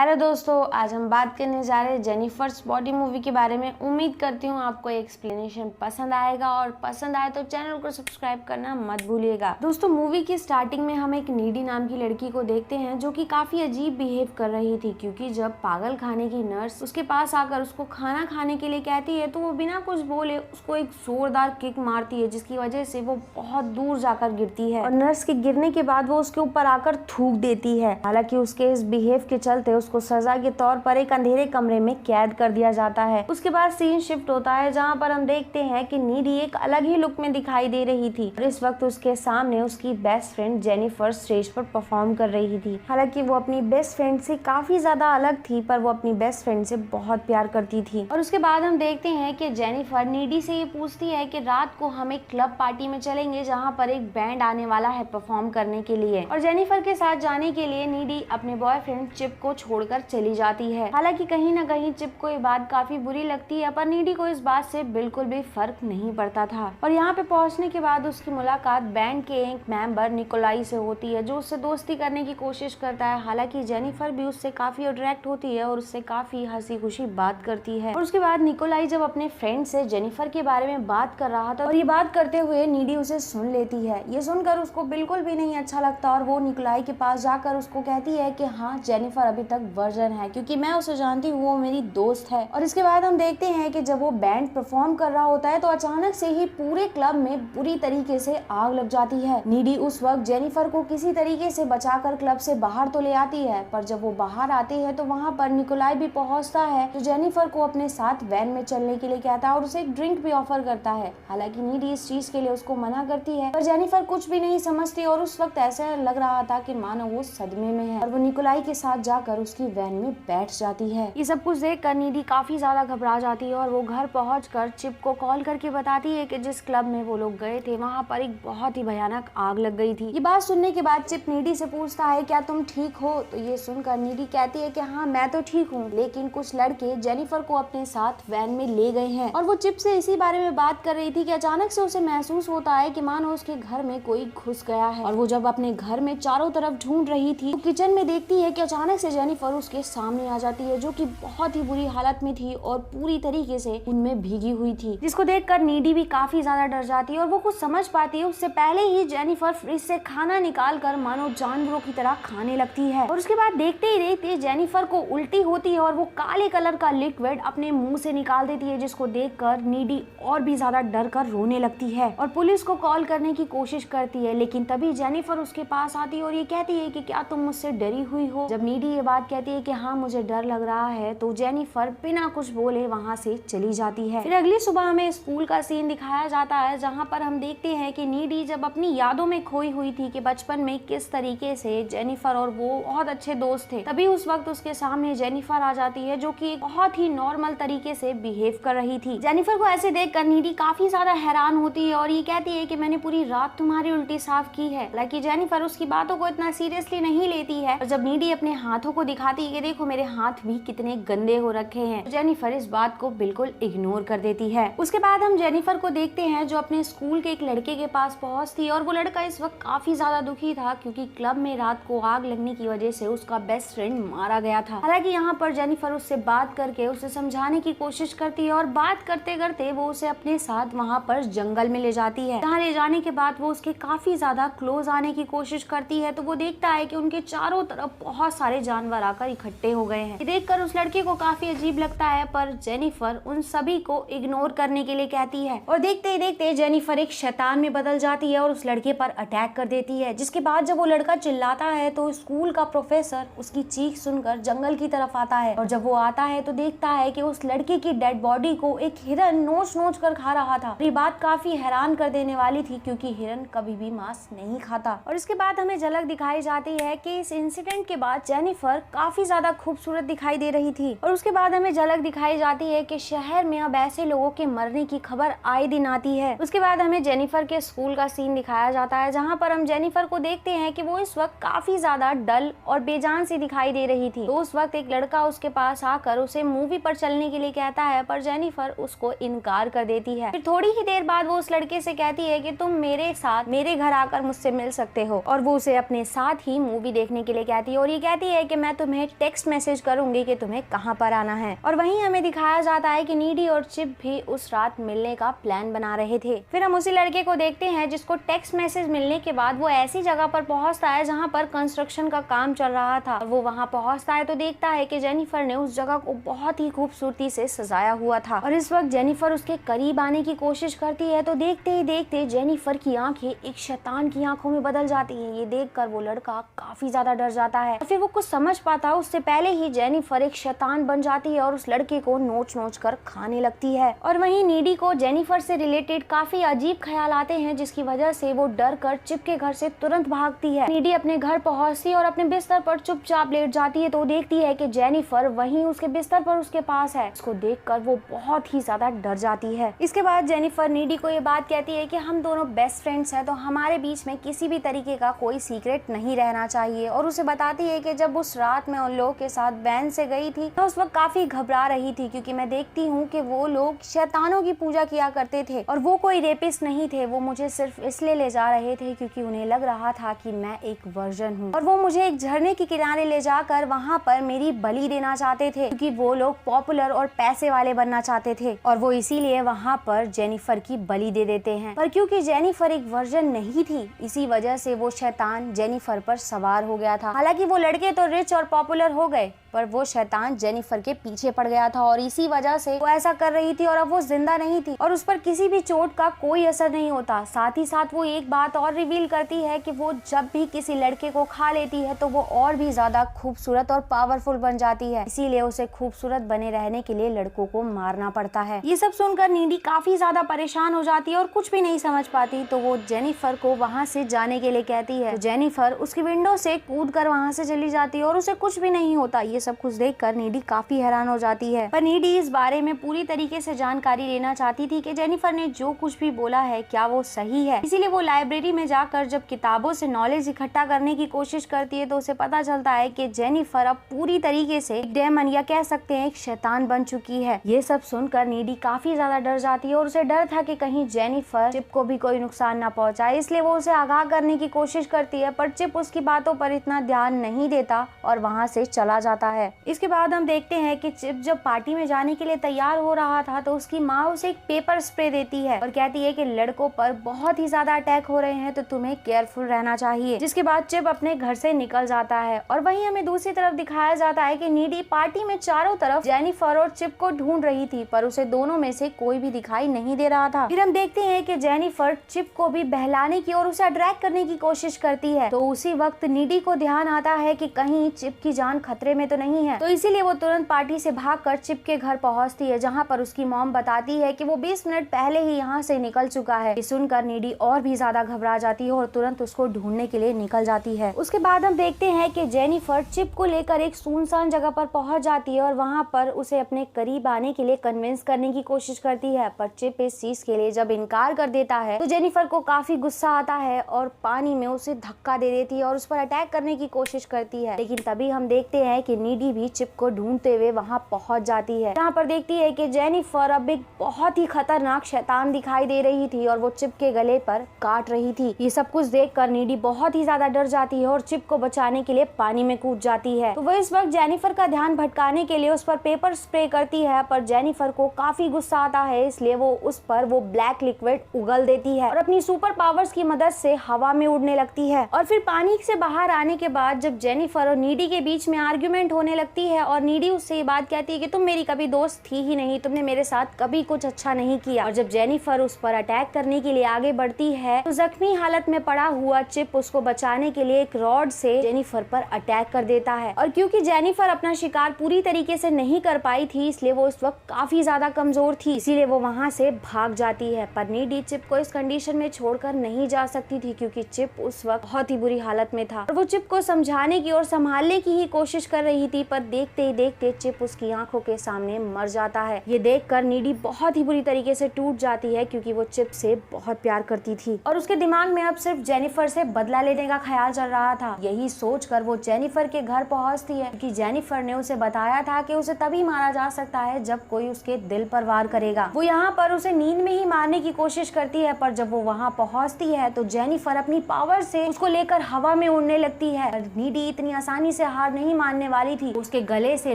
Hello दोस्तों, आज हम बात करने जा रहे हैं जेनिफर्स बॉडी मूवी के बारे में। उम्मीद करती हूँ आपको एक्सप्लेनेशन पसंद आएगा और पसंद आए तो चैनल को सब्सक्राइब करना मत भूलिएगा। दोस्तों, मूवी की स्टार्टिंग में हम एक नीडी नाम की लड़की को देखते हैं जो कि काफी अजीब बिहेव कर रही थी, क्योंकि जब पागल खाने की नर्स उसके पास आकर उसको खाना खाने के लिए कहती है तो वो बिना कुछ बोले उसको एक जोरदार किक मारती है, जिसकी वजह से वो बहुत दूर जाकर गिरती है और नर्स के गिरने के बाद वो उसके ऊपर आकर थूक देती है। हालांकि उसके इस बिहेव के चलते उसको सजा के तौर पर एक अंधेरे कमरे में कैद कर दिया जाता है। उसके बाद सीन शिफ्ट होता है जहां पर हम देखते हैं कि नीडी एक अलग ही लुक में दिखाई दे रही थी और इस वक्त उसके सामने उसकी बेस्ट फ्रेंड जेनिफर स्टेज पर परफॉर्म कर रही थी। हालांकि वो अपनी बेस्ट फ्रेंड से काफी ज्यादा अलग थी, पर वो अपनी बेस्ट फ्रेंड से बहुत प्यार करती थी। और उसके बाद हम देखते हैं कि जेनिफर नीडी से ये पूछती है कि रात को हम एक क्लब पार्टी में चलेंगे जहाँ पर एक बैंड आने वाला है परफॉर्म करने के लिए, और जेनिफर के साथ जाने के लिए नीडी अपने बॉयफ्रेंड चिप को छोड़कर चली जाती है। हालांकि कहीं ना कहीं चिप को ये बात काफी बुरी लगती है, पर नीडी को इस बात से बिल्कुल भी फर्क नहीं पड़ता था। और यहाँ पे पहुंचने के बाद उसकी मुलाकात बैंड के एक मेंबर निकोलाई से होती है, जो उससे दोस्ती करने की कोशिश करता है। हालांकि जेनिफर भी उससे काफी अट्रैक्ट होती है और उससे काफी हंसी खुशी बात करती है। और उसके बाद निकोलाई जब अपने फ्रेंड से जेनिफर के बारे में बात कर रहा था और ये बात करते हुए नीडी उसे सुन लेती है। ये सुनकर उसको बिल्कुल भी नहीं अच्छा लगता और वो निकोलाई के पास जाकर उसको कहती है कि हाँ, जेनिफर अभी तक वर्जन है, क्योंकि मैं उसे जानती हूँ, वो मेरी दोस्त है। और इसके बाद हम देखते हैं कि जब वो बैंड परफॉर्म कर रहा होता है तो अचानक से ही पूरे क्लब में बुरी तरीके से आग लग जाती है। नीडी उस वक्त जेनिफर को किसी तरीके से बचाकर क्लब से बाहर तो ले आती है, पर जब वो बाहर आती है तो वहाँ पर निकोलाई भी पहुँचता है, जो जेनिफर को अपने साथ वैन में चलने के लिए कहता है और उसे एक ड्रिंक भी ऑफर करता है। हालांकि नीडी इस चीज के लिए उसको मना करती है, पर जेनिफर कुछ भी नहीं समझती और उस वक्त ऐसा लग रहा था कि मानो वो सदमे में है और वो निकोलाई के साथ जाकर उसकी वैन में बैठ जाती है। ये सब कुछ देखकर नीडी काफी ज्यादा घबरा जाती है और वो घर पहुंचकर चिप को कॉल करके बताती है कि जिस क्लब में वो लोग गए थे वहाँ पर एक बहुत ही भयानक आग लग गई थी। ये बात सुनने के बाद चिप नीडी से पूछता है, क्या तुम ठीक हो? तो ये सुनकर नीडी कहती है कि हाँ, मैं तो ठीक हूँ, लेकिन कुछ लड़के जेनिफर को अपने साथ वैन में ले गए हैं। और वो चिप से इसी बारे में बात कर रही थी कि अचानक से उसे महसूस होता है कि मानो उसके घर में कोई घुस गया है। और वो जब अपने घर में चारों तरफ ढूंढ रही थी तो किचन में देखती है कि अचानक से जेनिफर उसके सामने आ जाती है, जो कि बहुत ही बुरी हालत में थी और पूरी तरीके से उनमें भीगी हुई थी, जिसको देखकर नीडी भी काफी ज्यादा डर जाती है और वो कुछ समझ पाती है उससे पहले ही जेनिफर फ्रिज से खाना निकाल कर मानो जानवरों की तरह खाने लगती है। और उसके बाद देखते ही देखते जेनिफर को उल्टी होती है और वो काले कलर का लिक्विड अपने मुंह से निकाल देती है, जिसको देखकर नीडी और भी ज्यादा डर कर रोने लगती है और पुलिस को कॉल करने की कोशिश करती है। लेकिन तभी जेनिफर उसके पास आती है और ये कहती है कि क्या तुम मुझसे डरी हुई हो? जब नीडी ये बात कहती है कि हाँ, मुझे डर लग रहा है, तो जेनिफर बिना कुछ बोले वहाँ से चली जाती है। फिर अगली सुबह हमें स्कूल का सीन दिखाया जाता है, जहाँ पर हम देखते हैं कि नीडी जब अपनी यादों में खोई हुई थी कि बचपन में किस तरीके से जेनिफर और वो बहुत अच्छे दोस्त थे, तभी उस वक्त उसके सामने जेनिफर आ जाती है, जो कि बहुत ही नॉर्मल तरीके से बिहेव कर रही थी। जेनिफर को ऐसे देखकर नीडी काफी ज्यादा हैरान होती है और ये कहती है कि मैंने पूरी रात तुम्हारी उल्टी साफ की है। हालांकि जेनिफर उसकी बातों को इतना सीरियसली नहीं लेती है और जब नीडी अपने हाथों को दिखाती है कि देखो मेरे हाथ भी कितने गंदे हो रखे हैं, जेनिफर इस बात को बिल्कुल इग्नोर कर देती है। उसके बाद हम जेनिफर को देखते हैं जो अपने स्कूल के एक लड़के के पास पहुंचती है और वो लड़का इस वक्त काफी ज्यादा दुखी था, क्योंकि क्लब में रात को आग लगने की वजह से उसका बेस्ट फ्रेंड मारा गया था। हालांकि यहाँ पर जेनिफर उससे बात करके उसे समझाने की कोशिश करती है और बात करते करते वो उसे अपने साथ वहाँ पर जंगल में ले जाती है, जहाँ ले जाने के बाद वो उसके काफी ज्यादा क्लोज आने की कोशिश करती है तो वो देखता है कि उनके चारों तरफ बहुत सारे जानवर आकर इकट्ठे हो गए हैं। देखकर उस लड़के को काफी अजीब लगता है, पर जेनिफर उन सभी को इग्नोर करने के लिए कहती है और देखते ही देखते जेनिफर एक शैतान में बदल जाती है और उस लड़के पर अटैक कर देती है। जिसके बाद जब वो लड़का चिल्लाता है तो स्कूल का प्रोफेसर उसकी चीख सुनकर जंगल की तरफ आता है और जब वो आता है तो देखता है कि उस लड़के की डेड बॉडी को एक हिरन नोच नोच कर खा रहा था। ये बात काफी हैरान कर देने वाली थी, क्योंकि हिरन कभी भी मांस नहीं खाता। और इसके बाद हमें झलक दिखाई जाती है कि इस इंसिडेंट के बाद जेनिफर काफी ज्यादा खूबसूरत दिखाई दे रही थी और उसके बाद हमें झलक दिखाई जाती है कि शहर में अब ऐसे लोगों के मरने की खबर आए दिन आती है। उसके बाद हमें जेनिफर के स्कूल का सीन दिखाया जाता है, जहाँ पर हम जेनिफर को देखते हैं कि वो इस वक्त काफी ज्यादा डल और बेजान सी दिखाई दे रही थी। तो उस वक्त एक लड़का उसके पास आकर उसे मूवी पर चलने के लिए कहता है, पर जेनिफर उसको इनकार कर देती है। फिर थोड़ी ही देर बाद वो उस लड़के से कहती है कि तुम मेरे साथ मेरे घर आकर मुझसे मिल सकते हो, और वो उसे अपने साथ ही मूवी देखने के लिए कहती है और ये कहती है कि मैं तुम्हें तुम्हें टेक्स्ट मैसेज करूंगी कि तुम्हें कहाँ पर आना है। और वहीं हमें दिखाया जाता है कि नीडी और चिप भी उस रात मिलने का प्लान बना रहे थे। फिर हम उसी लड़के को देखते हैं जिसको टेक्स्ट मैसेज मिलने के बाद वो ऐसी जगह पर पहुंचता है जहाँ पर कंस्ट्रक्शन का काम चल रहा था। और वो वहाँ पहुंचता है तो देखता है कि जेनिफर ने उस जगह को बहुत ही खूबसूरती से सजाया हुआ था। और इस वक्त जेनिफर उसके करीब आने की कोशिश करती है तो देखते ही देखते जेनिफर की आंखें एक शैतान की आंखों में बदल जाती हैं। ये देखकर वो लड़का काफी ज्यादा डर जाता है। फिर वो कुछ समझ पाता उससे पहले ही जेनिफर एक शैतान बन जाती है और उस लड़के को नोच नोच कर खाने लगती है। और वहीं नीडी को जेनिफर से रिलेटेड काफी अजीब ख्याल आते हैं जिसकी वजह से वो डर कर चिप के घर से तुरंत भागती है। नीडी अपने घर पहुंचती है और अपने बिस्तर पर चुपचाप लेट जाती है तो देखती है कि जेनिफर वहीं उसके बिस्तर पर उसके पास है। उसको देखकर वो बहुत ही ज्यादा डर जाती है। इसके बाद जेनिफर नीडी को ये बात कहती है कि हम दोनों बेस्ट फ्रेंड्स हैं तो हमारे बीच में किसी भी तरीके का कोई सीक्रेट नहीं रहना चाहिए। और उसे बताती है कि जब उस रात में उन लोगों के साथ वैन से गई थी तो उस वक्त काफी घबरा रही थी क्योंकि मैं देखती हूँ कि वो लोग शैतानों की पूजा किया करते थे और वो कोई रेपिस्ट नहीं थे। वो मुझे सिर्फ इसलिए ले जा रहे थे क्योंकि उन्हें लग रहा था कि मैं एक वर्जन हूँ और वो मुझे एक झरने के किनारे ले जाकर वहाँ पर मेरी बलि देना चाहते थे क्योंकि वो लोग पॉपुलर और पैसे वाले बनना चाहते थे और वो इसीलिए वहाँ पर जेनिफर की बलि दे देते हैं। पर क्योंकि जेनिफर एक वर्जन नहीं थी इसी वजह से वो शैतान जेनिफर पर सवार हो गया था। हालांकि वो लड़के तो रिच और पॉपुलर हो गए पर वो शैतान जेनिफर के पीछे पड़ गया था और इसी वजह से वो ऐसा कर रही थी और अब वो जिंदा नहीं थी और उस पर किसी भी चोट का कोई असर नहीं होता। साथ ही साथ वो एक बात और रिवील करती है कि वो जब भी किसी लड़के को खा लेती है तो वो और भी ज्यादा खूबसूरत और पावरफुल बन जाती है। इसीलिए उसे खूबसूरत बने रहने के लिए लड़कों को मारना पड़ता है। ये सब सुनकर नीडी काफी ज्यादा परेशान हो जाती है और कुछ भी नहीं समझ पाती तो वो जेनिफर को वहाँ से जाने के लिए कहती है। तो जेनिफर उसकी विंडो से कूद कर वहाँ से चली जाती है और उसे कुछ भी नहीं होता। ये सब कुछ देखकर नीडी काफी हैरान हो जाती है। पर नीडी इस बारे में पूरी तरीके से जानकारी लेना चाहती थी कि जेनिफर ने जो कुछ भी बोला है क्या वो सही है। इसीलिए वो लाइब्रेरी में जाकर जब किताबों से नॉलेज इकट्ठा करने की कोशिश करती है तो उसे पता चलता है कि जेनिफर अब पूरी तरीके से एक डेमन या कह सकते हैं एक शैतान बन चुकी है। ये सब सुनकर नीडी काफी ज्यादा डर जाती है और उसे डर था कि कहीं जेनिफर चिप को भी कोई नुकसान ना पहुंचाए, इसलिए वो उसे आगाह करने की कोशिश करती है। पर चिप उसकी बातों पर इतना ध्यान नहीं देता और वहाँ से चला जाता है। इसके बाद हम देखते हैं कि चिप जब पार्टी में जाने के लिए तैयार हो रहा था तो उसकी माँ उसे एक पेपर स्प्रे देती है और कहती है कि लड़कों पर बहुत ही ज्यादा अटैक हो रहे हैं तो तुम्हें केयरफुल रहना चाहिए। जिसके बाद चिप अपने घर से निकल जाता है और वहीं हमें दूसरी तरफ दिखाया जाता है कि नीडी पार्टी में चारों तरफ जेनिफर और चिप को ढूंढ रही थी पर उसे दोनों में से कोई भी दिखाई नहीं दे रहा था। फिर हम देखते हैं कि जेनिफर चिप को भी बहलाने की और उसे अट्रैक्ट करने की कोशिश करती है तो उसी वक्त नीडी को ध्यान आता है कि कहीं चिप की जान खतरे में तो नहीं है। तो इसीलिए वो तुरंत पार्टी से भागकर चिप के घर पहुंचती है जहां पर उसकी मॉम बताती है कि वो 20 मिनट पहले ही यहां से निकल चुका है। ये सुनकर नीडी और भी ज्यादा घबरा जाती है और तुरंत उसको ढूंढने के लिए निकल जाती है। उसके बाद हम देखते हैं कि जेनिफर चिप को लेकर एक सुनसान जगह पर पहुंच जाती है और वहां पर उसे अपने करीब आने के लिए कन्विंस करने की कोशिश करती है। पर चिप इस चीज के लिए जब इनकार कर देता है तो जेनिफर को काफी गुस्सा आता है और पानी में उसे धक्का दे देती है और उस पर अटैक करने की कोशिश करती है। लेकिन तभी हम देखते हैं कि नीडी भी चिप को ढूंढते हुए वहां पहुंच जाती है जहां पर देखती है कि जेनिफर अब एक बहुत ही खतरनाक शैतान दिखाई दे रही थी और वो चिप के गले पर काट रही थी। ये सब कुछ देखकर नीडी बहुत ही ज्यादा डर जाती है और चिप को बचाने के लिए पानी में कूद जाती है। तो वो इस वक्त जेनिफर का ध्यान भटकाने के लिए उस पर पेपर स्प्रे करती है पर जेनिफर को काफी गुस्सा आता है इसलिए वो उस पर वो ब्लैक लिक्विड उगल देती है और अपनी सुपर पावर्स की मदद से हवा में उड़ने लगती है। और फिर पानी से बाहर आने के बाद जब जेनिफर और नीडी के बीच में आर्ग्यूमेंट होने लगती है और नीडी उससे ये बात कहती है कि तुम मेरी कभी दोस्त थी ही नहीं, तुमने मेरे साथ कभी कुछ अच्छा नहीं किया। और जब जेनिफर उस पर अटैक करने के लिए आगे बढ़ती है तो जख्मी हालत में पड़ा हुआ चिप उसको बचाने के लिए एक रॉड से जेनिफर पर अटैक कर देता है। और क्योंकि जेनिफर अपना शिकार पूरी तरीके से नहीं कर पाई थी इसलिए वो उस वक्त काफी ज्यादा कमजोर थी, इसीलिए वो वहाँ से भाग जाती है। पर नीडी चिप को इस कंडीशन में छोड़कर नहीं जा सकती थी क्योंकि चिप उस वक्त बहुत ही बुरी हालत में था और वो चिप को समझाने की और संभालने की ही कोशिश कर रही थी। पर देखते ही देखते चिप उसकी आंखों के सामने मर जाता है। ये देखकर नीडी बहुत ही बुरी तरीके से टूट जाती है क्योंकि वो चिप से बहुत प्यार करती थी और उसके दिमाग में अब सिर्फ जेनिफर से बदला लेने का ख्याल चल रहा था। यही सोचकर वो जेनिफर के घर पहुंचती है क्योंकि जेनिफर ने उसे बताया था कि उसे तभी मारा जा सकता है जब कोई उसके दिल पर वार करेगा। वो यहाँ पर उसे नींद में ही मारने की कोशिश करती है पर जब वो वहाँ पहुंचती है तो जेनिफर अपनी पावर से उसको लेकर हवा में उड़ने लगती है। नीडी इतनी आसानी से हार नहीं मानने वाली रही थी उसके गले से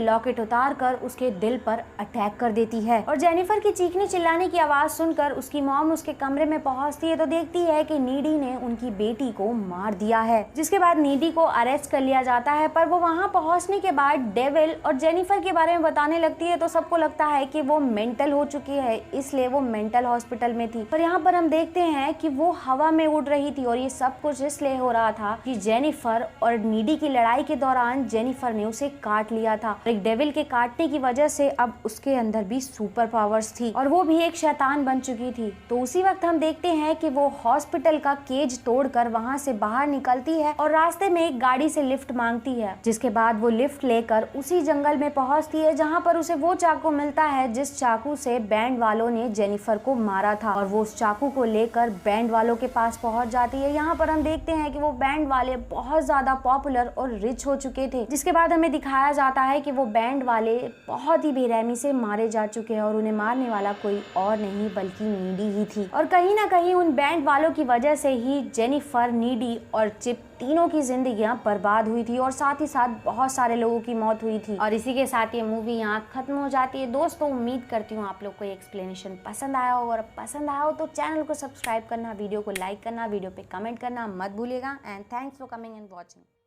लॉकेट उतार कर उसके दिल पर अटैक कर देती है। और जेनिफर की चीखने चिल्लाने की आवाज सुनकर उसकी मॉम उसके कमरे में पहुंचती है तो देखती है कि नीडी ने उनकी बेटी को मार दिया है, जिसके बाद नीडी को अरेस्ट कर लिया जाता है। पर वो वहां पहुंचने के बाद डेविल और जेनिफर के बारे में बताने लगती है तो सबको लगता है कि वो मेंटल हो चुकी है, इसलिए वो मेंटल हॉस्पिटल में थी। पर यहाँ पर हम देखते हैं कि वो हवा में उड़ रही थी और ये सब कुछ इसलिए हो रहा था कि जेनिफर और नीडी की लड़ाई के दौरान जेनिफर ने उसे काट लिया था। एक डेविल के काटने की वजह से अब उसके अंदर भी सुपर पावर्स थी और वो भी एक शैतान बन चुकी थी। तो उसी वक्त हम देखते हैं कि वो हॉस्पिटल का केज तोड़कर वहां से बाहर निकलती है और रास्ते में एक गाड़ी से लिफ्ट मांगती है, जिसके बाद वो लिफ्ट लेकर उसी जंगल में पहुंचती है जहां पर उसे वो चाकू मिलता है जिस चाकू से बैंड वालों ने जेनिफर को मारा था। और वो उस चाकू को लेकर बैंड वालों के पास पहुंच जाती है। यहाँ पर हम देखते हैं कि वो बैंड वाले बहुत ज्यादा पॉपुलर और रिच हो चुके थे, जिसके बाद हमें दिखाया जाता है कि वो बैंड वाले बहुत ही बेरहमी से मारे जा चुके हैं और उन्हें मारने वाला कोई और नहीं बल्कि नीडी ही थी। और कहीं ना कहीं उन बैंड वालों की वजह से ही जेनिफर, नीडी और चिप तीनों की जिंदगियां बर्बाद हुई थी और साथ ही साथ बहुत सारे लोगों की मौत हुई थी। और इसी के साथ ये मूवी यहाँ खत्म हो जाती है। दोस्तों उम्मीद करती हूँ आप लोग को ये एक्सप्लेनेशन पसंद आया हो, और पसंद आया हो तो चैनल को सब्सक्राइब करना, वीडियो को लाइक करना, वीडियो पे कमेंट करना मत भूलिएगा। And thanks for coming and watching.